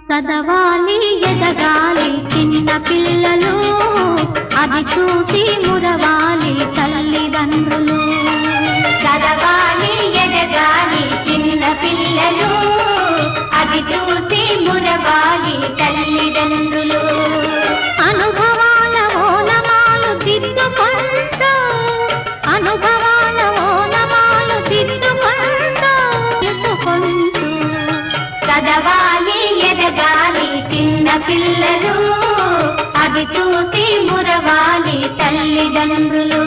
చదవాలి ఎదగాలి చిన్న పిల్లలు, అది చూసి మురవాలి తల్లిదండ్రులు. చదవాలి ఎదగాలి చిన్న పిల్లలు, అది చూసి మురవాలి తల్లిదండ్రులు. అనుభవాల ఓనమాలు దిద్దుకుంటూ, అనుభవాల ఓనమాలు దిద్దుకుంటూ చదవాలి ఎదగాలి చిన్న పిల్లలు, అది చూసి మురవాలి తల్లిదండ్రులు.